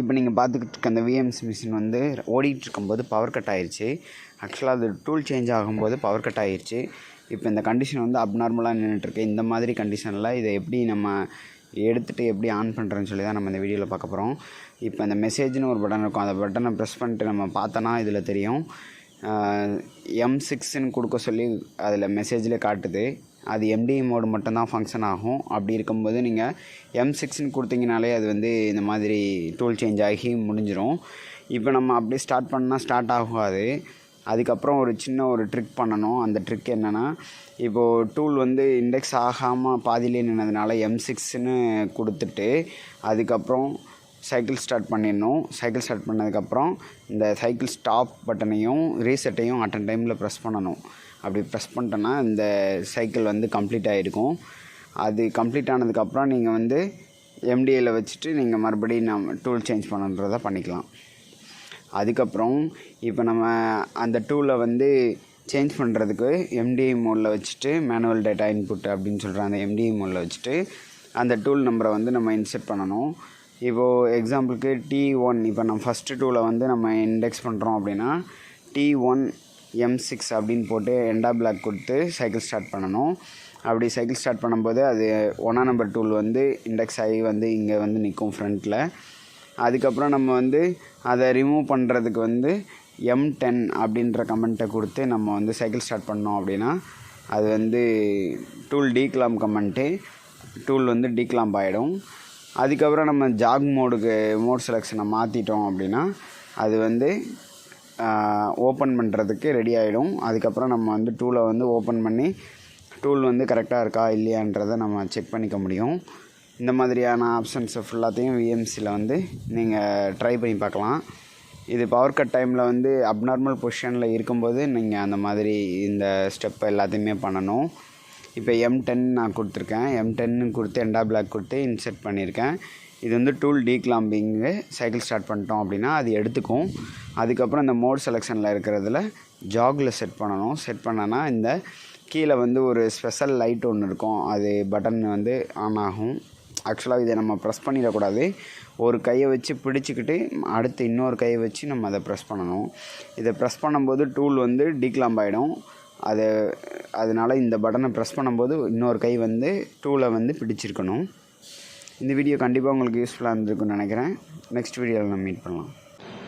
இப்போ நீங்கள் பார்த்துக்கிட்டு இருக்க அந்த விஎம்சி மிஷின் வந்து ஓடிட்டு இருக்கும்போது பவர் கட் ஆயிடுச்சு. ஆக்சுவலாக அது டூல் சேஞ்ச் ஆகும்போது பவர் கட் ஆயிடுச்சு. இப்போ இந்த கண்டிஷன் வந்து அப்நார்மலாக நின்றுட்டுருக்கு. இந்த மாதிரி கண்டிஷனில் இதை எப்படி நம்ம எடுத்துகிட்டு எப்படி ஆன் பண்ணுறேன்னு சொல்லி தான் நம்ம இந்த வீடியோவில் பார்க்க போகிறோம். இப்போ அந்த மெசேஜ்னு ஒரு பட்டன் இருக்கும். அந்த பட்டனை ப்ரெஸ் பண்ணிட்டு நம்ம பார்த்தோன்னா இதில் தெரியும் M6ன்னு கொடுக்க சொல்லி அதில் மெசேஜில் காட்டுது. அது MDI மோடு மட்டும்தான் ஃபங்க்ஷன் ஆகும். அப்படி இருக்கும்போது நீங்கள் M6ன்னு கொடுத்தீங்கனாலே அது வந்து இந்த மாதிரி டூல் சேஞ்ச் ஆகி முடிஞ்சிடும். இப்போ நம்ம அப்படியே ஸ்டார்ட் பண்ணால் ஸ்டார்ட் ஆகாது. அதுக்கப்புறம் ஒரு சின்ன ஒரு ட்ரிக் பண்ணணும். அந்த ட்ரிக் என்னென்னா, இப்போது டூல் வந்து இண்டெக்ஸ் ஆகாமல் பாதியிலே நின்னதுனால M6ன்னு கொடுத்துட்டு அதுக்கப்புறம் சைக்கிள் ஸ்டார்ட் பண்ணிடணும். சைக்கிள் ஸ்டார்ட் பண்ணதுக்கப்புறம் இந்த சைக்கிள் ஸ்டாப் பட்டனையும் ரீசெட்டையும் அட் அ டைமில் ப்ரெஸ் பண்ணணும். அப்படி ப்ரெஸ் பண்ணிட்டோன்னா இந்த சைக்கிள் வந்து கம்ப்ளீட் ஆகிருக்கும். அது கம்ப்ளீட் ஆனதுக்கப்புறம் நீங்கள் வந்து MDIயில் வச்சுட்டு நீங்கள் மறுபடியும் நம்ம டூல் சேஞ்ச் பண்ணுறதை பண்ணிக்கலாம். அதுக்கப்புறம் இப்போ நம்ம அந்த டூலை வந்து சேஞ்ச் பண்ணுறதுக்கு MDI மோடில் வச்சுட்டு மேனுவல் டேட்டா இன்புட் அப்படின்னு சொல்கிற அந்த MDI மோடில் வச்சுட்டு அந்த டூல் நம்பரை வந்து நம்ம இன்செர்ட் பண்ணணும். இப்போது எக்ஸாம்பிளுக்கு T1 இப்போ நம்ம ஃபஸ்ட்டு டூலை வந்து நம்ம இண்டெக்ஸ் பண்ணுறோம் அப்படின்னா T1 M6 அப்படின்னு போட்டு எண்டா பிளாக் கொடுத்து சைக்கிள் ஸ்டார்ட் பண்ணணும். அப்படி சைக்கிள் ஸ்டார்ட் பண்ணும்போது அது 1ஆம் நம்பர் டூல் வந்து இண்டெக்ஸ் ஆகி வந்து இங்கே வந்து நிற்கும் ஃப்ரண்ட்டில். அதுக்கப்புறம் நம்ம வந்து அதை ரிமூவ் பண்ணுறதுக்கு வந்து M10 அப்படின்ற கமெண்ட்டை கொடுத்து நம்ம வந்து சைக்கிள் ஸ்டார்ட் பண்ணோம் அப்படின்னா அது வந்து டூல் டீக்ளாம்ப் கமெண்ட்டு டூல் வந்து டீக்ளாம்ப் ஆகிடும். அதுக்கப்புறம் நம்ம ஜாக் மோட் செலெக்ஷனை மாற்றிட்டோம் அப்படின்னா அது வந்து ஓப்பன் பண்ணுறதுக்கு ரெடி ஆகிடும். அதுக்கப்புறம் நம்ம வந்து டூலை வந்து ஓப்பன் பண்ணி டூல் வந்து கரெக்டாக இருக்கா இல்லையான்றதை நம்ம செக் பண்ணிக்க முடியும். இந்த மாதிரியான ஆப்ஷன்ஸை ஃபுல்லாத்தையும் விஎம்சியில் வந்து நீங்கள் ட்ரை பண்ணி பார்க்கலாம். இது பவர் கட் டைமில் வந்து அப்நார்மல் பொசிஷனில் இருக்கும்போது நீங்கள் அந்த மாதிரி இந்த ஸ்டெப்பை எல்லாத்தையுமே பண்ணணும். இப்போ M10 நான் கொடுத்துருக்கேன். M10 கொடுத்து எண்டா பிளாக் கொடுத்து இன்செர்ட் பண்ணியிருக்கேன். இது வந்து டூல் டீக்ளாம்பிங்கு சைக்கிள் ஸ்டார்ட் பண்ணிட்டோம் அப்படின்னா அது எடுத்துக்கும். அதுக்கப்புறம் இந்த மோட் செலெக்ஷனில் இருக்கிறதுல ஜாகில் செட் பண்ணணும். செட் பண்ணனா இந்த கீழே வந்து ஒரு ஸ்பெஷல் லைட் ஒன்று இருக்கும். அது பட்டன் வந்து ஆன் ஆகும். ஆக்சுவலாக இதை நம்ம ப்ரெஸ் பண்ணிடக்கூடாது. ஒரு கையை வச்சு பிடிச்சிக்கிட்டு அடுத்து இன்னொரு கையை வச்சு நம்ம அதை ப்ரெஸ் பண்ணணும். இதை ப்ரெஸ் பண்ணும்போது டூல் வந்து டீக்ளாம்ப் ஆகிடும். அதனால் இந்த பட்டனை ப்ரெஸ் பண்ணும்போது இன்னொரு கை வந்து டூலை வந்து பிடிச்சிருக்கணும். இந்த வீடியோ கண்டிப்பாக உங்களுக்கு யூஸ்ஃபுல்லாக இருந்திருக்குன்னு நினைக்கிறேன். நெக்ஸ்ட் வீடியோவில் நம்ம மீட் பண்ணலாம்.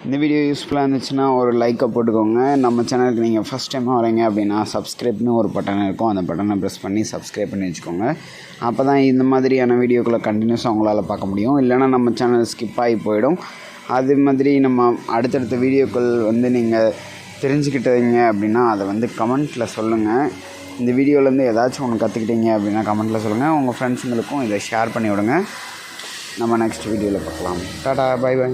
இந்த வீடியோ யூஸ்ஃபுல்லாக இருந்துச்சுன்னா ஒரு லைக்கை போட்டுக்கோங்க. நம்ம சேனலுக்கு நீங்கள் ஃபஸ்ட் டைமாக வரீங்க அப்படின்னா சப்ஸ்கிரைப்னு ஒரு பட்டன் இருக்கும். அந்த பட்டனை ப்ரெஸ் பண்ணி சப்ஸ்கிரைப் பண்ணி வச்சுக்கோங்க. அப்போ தான் இந்த மாதிரியான வீடியோக்களை கண்டினியூஸாக உங்களால் பார்க்க முடியும். இல்லைனா நம்ம சேனல் ஸ்கிப் ஆகி போயிடும். அது மாதிரி நம்ம அடுத்தடுத்த வீடியோக்கள் வந்து நீங்கள் தெரிஞ்சுக்கிட்டீங்க அப்படின்னா அதை வந்து கமெண்ட்டில் சொல்லுங்கள். இந்த வீடியோலேருந்து ஏதாச்சும் ஒன்று கற்றுக்கிட்டீங்க அப்படின்னா கமெண்ட்டில் சொல்லுங்கள். உங்கள் ஃப்ரெண்ட்ஸுங்களுக்கும் இதை ஷேர் பண்ணி விடுங்க. நம்ம நெக்ஸ்ட் வீடியோவில் பார்க்கலாம். Tata, bye by.